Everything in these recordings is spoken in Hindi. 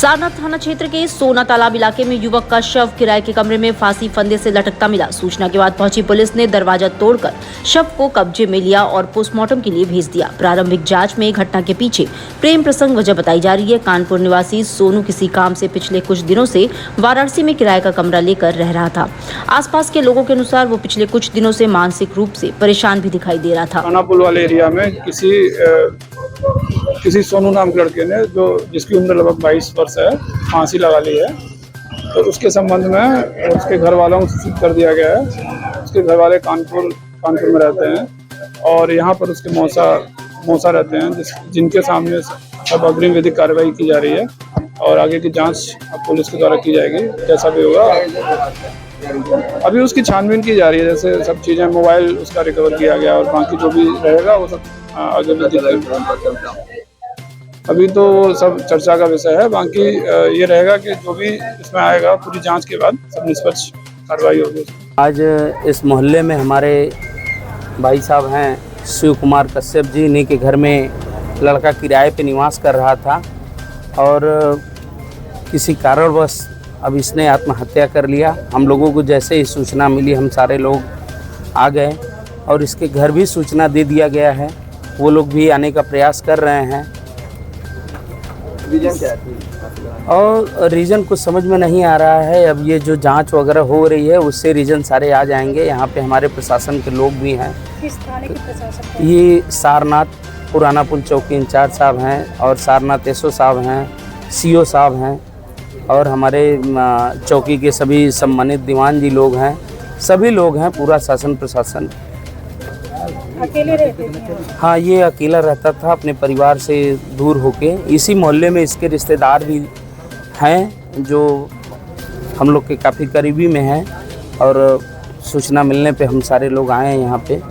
सारनाथ थाना क्षेत्र के सोना तालाब इलाके में युवक का शव किराए के कमरे में फांसी फंदे से लटकता मिला। सूचना के बाद पहुंची पुलिस ने दरवाजा तोड़कर शव को कब्जे में लिया और पोस्टमार्टम के लिए भेज दिया। प्रारंभिक जांच में घटना के पीछे प्रेम प्रसंग वजह बताई जा रही है। कानपुर निवासी सोनू किसी काम से पिछले कुछ दिनों से वाराणसी में किराए का कमरा लेकर रह रहा था। आसपास के लोगों के अनुसार वो पिछले कुछ दिनों से मानसिक रूप से परेशान भी दिखाई दे रहा था। खानापुर वाले एरिया में किसी सोनू नाम के लड़के ने, जिसकी उम्र लगभग 22 वर्ष है, फांसी लगा ली है। तो उसके संबंध में उसके घर वालों को सूचित कर दिया गया है। उसके घर वाले कानपुर में रहते हैं और यहाँ पर उसके मौसा रहते हैं, जिनके सामने सब अग्रिम विधिक कार्रवाई की जा रही है और आगे की जांच पुलिस के द्वारा की जाएगी। जैसा भी होगा अभी उसकी छानबीन की जा रही है। जैसे सब चीज़ें, मोबाइल उसका रिकवर किया गया और बाकी जो भी रहेगा वो सब आगे अभी तो सब चर्चा का विषय है। बाकी ये रहेगा कि जो भी इसमें आएगा पूरी जांच के बाद सब निष्पक्ष कार्रवाई होगी। आज इस मोहल्ले में हमारे भाई साहब हैं शिव कुमार कश्यप जी, इन्हीं के घर में लड़का किराए पे निवास कर रहा था और किसी कारणवश अब इसने आत्महत्या कर लिया। हम लोगों को जैसे ही सूचना मिली हम सारे लोग आ गए और इसके घर भी सूचना दे दिया गया है। वो लोग भी आने का प्रयास कर रहे हैं। रीज़न क्या है और रीज़न कुछ समझ में नहीं आ रहा है। अब ये जो जांच वगैरह हो रही है उससे रीज़न सारे आ जाएंगे। यहाँ पे हमारे प्रशासन के लोग भी हैं। किस थाने के प्रशासन? ये सारनाथ पुराना पुल चौकी इंचार्ज साहब हैं और सारनाथ एसओ साहब हैं, सीओ साहब हैं और हमारे चौकी के सभी सम्मानित दीवान जी लोग हैं। सभी लोग हैं, पूरा शासन प्रशासन। अकेले रहते थे? हाँ, ये अकेला रहता था अपने परिवार से दूर होके। इसी मोहल्ले में इसके रिश्तेदार भी हैं जो हम लोग के काफ़ी करीबी में हैं और सूचना मिलने पे हम सारे लोग आए हैं यहाँ पे।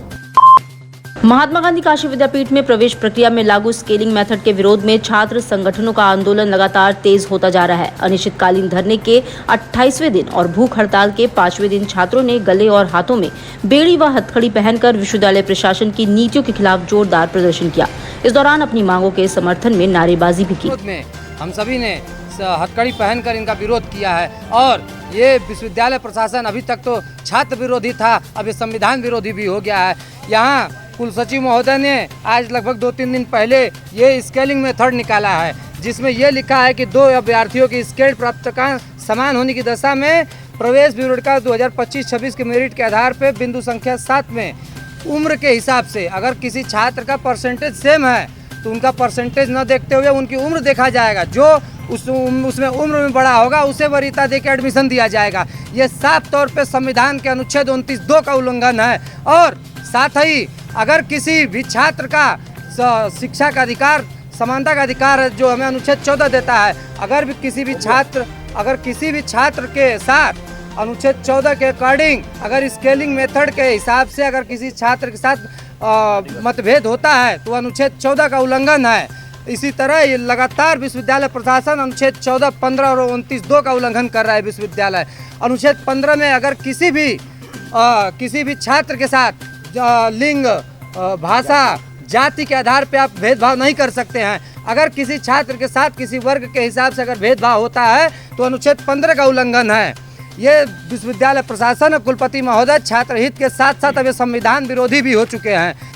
महात्मा गांधी काशी विद्यापीठ में प्रवेश प्रक्रिया में लागू स्केलिंग मेथड के विरोध में छात्र संगठनों का आंदोलन लगातार तेज होता जा रहा है। अनिश्चितकालीन धरने के 28वें दिन और भूख हड़ताल के 5वें दिन छात्रों ने गले और हाथों में बेड़ी व हथकड़ी पहनकर विश्वविद्यालय प्रशासन की नीतियों के खिलाफ जोरदार प्रदर्शन किया। इस दौरान अपनी मांगों के समर्थन में नारेबाजी भी की। हम सभी ने हथकड़ी पहनकर इनका विरोध किया है और ये विश्वविद्यालय प्रशासन अभी तक तो छात्र विरोधी था, अब ये संविधान विरोधी भी हो गया है। यहाँ कुलसचिव महोदय ने आज लगभग 2-3 दिन पहले ये स्केलिंग मेथड निकाला है, जिसमें ये लिखा है कि 2 अभ्यर्थियों की स्केल प्राप्तता समान होने की दशा में प्रवेश ब्यूरो का 2025-26 के मेरिट के आधार पर बिंदु संख्या 7 में उम्र के हिसाब से अगर किसी छात्र का परसेंटेज सेम है तो उनका परसेंटेज न देखते हुए उनकी उम्र देखा जाएगा। जो उसमें उम्र में बड़ा होगा उसे वरीयता देकर एडमिशन दिया जाएगा। ये साफ तौर पे संविधान के अनुच्छेद 29(2) का उल्लंघन है। और साथ ही अगर किसी भी छात्र का शिक्षा का अधिकार, समानता का अधिकार है जो हमें अनुच्छेद 14 देता है, अगर किसी भी छात्र के साथ अनुच्छेद 14 के अकॉर्डिंग अगर स्केलिंग मेथड के हिसाब से अगर किसी छात्र के साथ मतभेद होता है तो अनुच्छेद 14 का उल्लंघन है। इसी तरह ये लगातार विश्वविद्यालय प्रशासन अनुच्छेद 14, 15 और 29(2) का उल्लंघन कर रहा है। विश्वविद्यालय अनुच्छेद 15 में अगर किसी भी छात्र के साथ लिंग, भाषा, जाति के आधार पे आप भेदभाव नहीं कर सकते हैं। अगर किसी छात्र के साथ किसी वर्ग के हिसाब से अगर भेदभाव होता है तो अनुच्छेद 15 का उल्लंघन है। ये विश्वविद्यालय प्रशासन और कुलपति महोदय छात्र हित के साथ साथ अब संविधान विरोधी भी हो चुके हैं।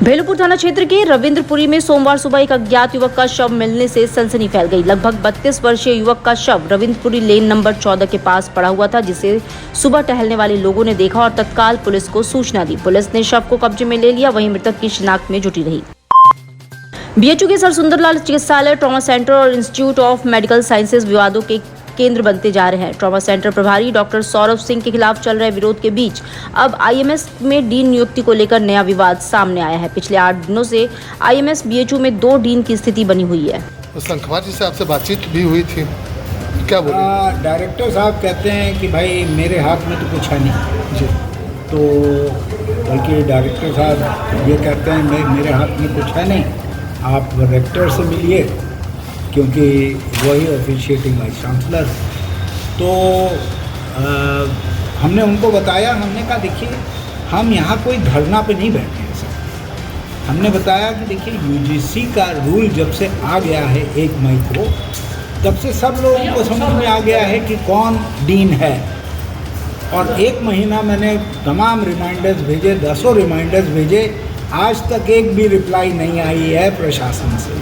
भेलूपुर थाना क्षेत्र के रविंद्रपुरी में सोमवार सुबह एक अज्ञात युवक का शव मिलने से सनसनी फैल गई। लगभग 32 वर्षीय युवक का शव रविंद्रपुरी लेन नंबर 14 के पास पड़ा हुआ था, जिसे सुबह टहलने वाले लोगों ने देखा और तत्काल पुलिस को सूचना दी। पुलिस ने शव को कब्जे में ले लिया, वहीं मृतक की शिनाख्त में जुटी रही। बीएचयू के सर सुंदरलाल चिकित्सालय, ट्रॉमा सेंटर और इंस्टीट्यूट ऑफ मेडिकल साइंसेज विवादों के केंद्र बनते जा रहे हैं। ट्रॉमा सेंटर प्रभारी डॉक्टर सौरभ सिंह के खिलाफ चल रहे विरोध के बीच अब आईएमएस में डीन नियुक्ति को लेकर नया विवाद सामने आया है। पिछले 8 दिनों से आईएमएस बीएचयू में 2 डीन की स्थिति बनी हुई है। संखवार जी से आपसे बातचीत भी हुई थी, क्या बोले? डायरेक्टर साहब कहते हैं कि भाई मेरे हाथ में तो कुछ है नहीं जी। तो बल्कि डायरेक्टर साहब ये कहते हैं मेरे हाथ में कुछ है नहीं, आप रेक्टर से मिलिए क्योंकि वही ऑफिशिएटिंग वाइस चांसलर। तो हमने उनको बताया, हमने कहा देखिए हम यहाँ कोई धरना पे नहीं बैठे हैं सर। हमने बताया कि देखिए यूजीसी का रूल जब से आ गया है 1 मई को, तब से सब लोगों को समझ में आ गया है कि कौन डीन है। और 1 महीना मैंने तमाम रिमाइंडर्स भेजे, 10 रिमाइंडर्स भेजे, आज तक एक भी रिप्लाई नहीं आई है प्रशासन से।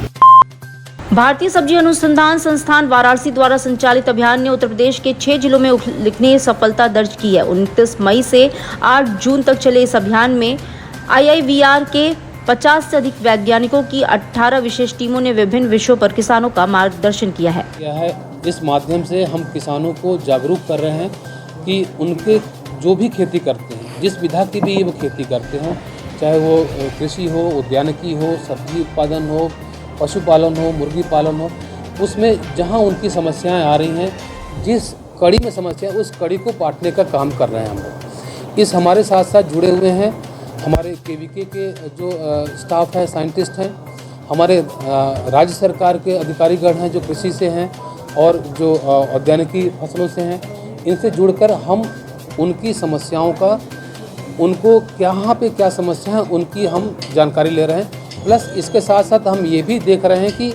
भारतीय सब्जी अनुसंधान संस्थान वाराणसी द्वारा संचालित अभियान ने उत्तर प्रदेश के 6 जिलों में उल्लेखनीय सफलता दर्ज की है। 29 मई से 8 जून तक चले इस अभियान में IIVR के 50 से अधिक वैज्ञानिकों की 18 विशेष टीमों ने विभिन्न विषयों पर किसानों का मार्गदर्शन किया है। इस माध्यम से हम किसानों को जागरूक कर रहे हैं कि उनके जो भी खेती करते हैं, जिस विधा की भी वो खेती करते हों, चाहे वो कृषि हो, उद्यानिकी हो, सब्जी उत्पादन हो, पशुपालन हो, मुर्गी पालन हो, उसमें जहां उनकी समस्याएं आ रही हैं, जिस कड़ी में समस्या उस कड़ी को पाटने का काम कर रहे हैं हम लोग। इस हमारे साथ साथ जुड़े हुए हैं हमारे KVK के जो स्टाफ है, साइंटिस्ट हैं, हमारे राज्य सरकार के अधिकारीगण हैं जो कृषि से हैं और जो औद्यानिकी फसलों से हैं। इनसे जुड़कर हम उनकी समस्याओं का, उनको कहाँ पे क्या समस्या है उनकी हम जानकारी ले रहे हैं। प्लस इसके साथ साथ हम ये भी देख रहे हैं कि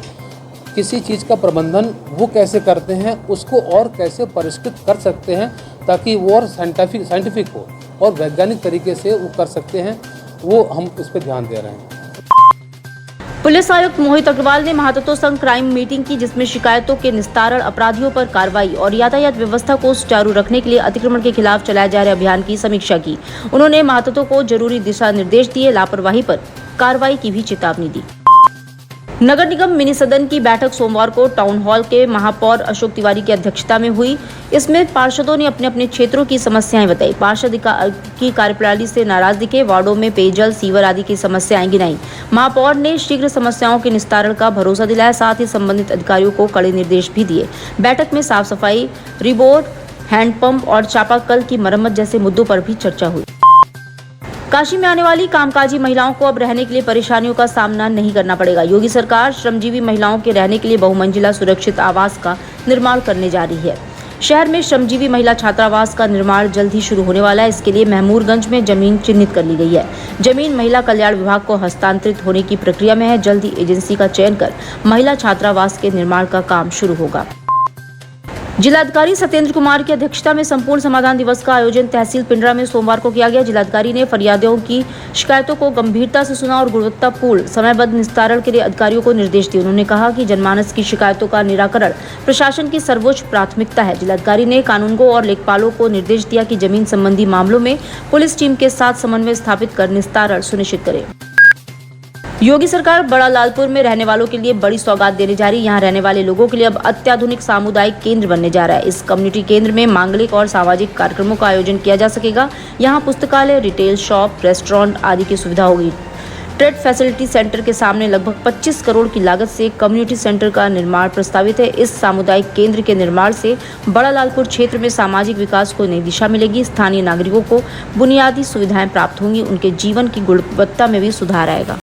किसी चीज़ का प्रबंधन वो कैसे करते हैं, उसको और कैसे परिष्कृत कर सकते हैं ताकि वो और साइंटिफिक हो और वैज्ञानिक तरीके से वो कर सकते हैं, वो हम उस पर ध्यान दे रहे हैं। पुलिस आयुक्त मोहित अग्रवाल ने महातत्व संघ क्राइम मीटिंग की, जिसमें शिकायतों के निस्तारण, अपराधियों पर कार्रवाई और यातायात व्यवस्था को सुचारू रखने के लिए अतिक्रमण के खिलाफ चलाए जा रहे अभियान की समीक्षा की। उन्होंने महातत्व को जरूरी दिशा निर्देश दिए, लापरवाही पर कार्रवाई की भी चेतावनी दी। नगर निगम मिनी सदन की बैठक सोमवार को टाउन हॉल के महापौर अशोक तिवारी की अध्यक्षता में हुई। इसमें पार्षदों ने अपने अपने क्षेत्रों की समस्याएं बताई। पार्षद की कार्यप्रणाली से नाराज दिखे, वार्डों में पेयजल, सीवर आदि की समस्याएं गिनाई। महापौर ने शीघ्र समस्याओं के निस्तारण का भरोसा दिलाया, साथ ही संबंधित अधिकारियों को कड़े निर्देश भी दिए। बैठक में साफ सफाई, रिबोर, हैंडपंप और चापाकल की मरम्मत जैसे मुद्दों पर भी चर्चा हुई। काशी में आने वाली कामकाजी महिलाओं को अब रहने के लिए परेशानियों का सामना नहीं करना पड़ेगा। योगी सरकार श्रमजीवी महिलाओं के रहने के लिए बहुमंजिला सुरक्षित आवास का निर्माण करने जा रही है। शहर में श्रमजीवी महिला छात्रावास का निर्माण जल्द ही शुरू होने वाला है। इसके लिए महमूरगंज में जमीन चिन्हित कर ली गई है। जमीन महिला कल्याण विभाग को हस्तांतरित होने की प्रक्रिया में है। जल्द ही एजेंसी का चयन कर महिला छात्रावास के निर्माण का काम शुरू होगा। जिलाधिकारी सत्येंद्र कुमार की अध्यक्षता में संपूर्ण समाधान दिवस का आयोजन तहसील पिंडरा में सोमवार को किया गया। जिलाधिकारी ने फरियादियों की शिकायतों को गंभीरता से सुना और गुणवत्तापूर्ण समयबद्ध निस्तारण के लिए अधिकारियों को निर्देश दिए। उन्होंने कहा कि जनमानस की शिकायतों का निराकरण प्रशासन की सर्वोच्च प्राथमिकता है। जिलाधिकारी ने कानूनगो और लेखपालों को निर्देश दिया कि जमीन संबंधी मामलों में पुलिस टीम के साथ समन्वय स्थापित कर निस्तारण सुनिश्चित करे। योगी सरकार बड़ा लालपुर में रहने वालों के लिए बड़ी सौगात देने जा रही है। यहाँ रहने वाले लोगों के लिए अब अत्याधुनिक सामुदायिक केंद्र बनने जा रहा है। इस कम्युनिटी केंद्र में मांगलिक और सामाजिक कार्यक्रमों का आयोजन किया जा सकेगा। यहाँ पुस्तकालय, रिटेल शॉप, रेस्टोरेंट आदि की सुविधा होगी। ट्रेड फैसिलिटी सेंटर के सामने लगभग 25 करोड़ की लागत से कम्युनिटी सेंटर का निर्माण प्रस्तावित है। इस सामुदायिक केंद्र के निर्माण से बड़ा लालपुर क्षेत्र में सामाजिक विकास को नई दिशा मिलेगी। स्थानीय नागरिकों को बुनियादी सुविधाएं प्राप्त होंगी, उनके जीवन की गुणवत्ता में भी सुधार आएगा।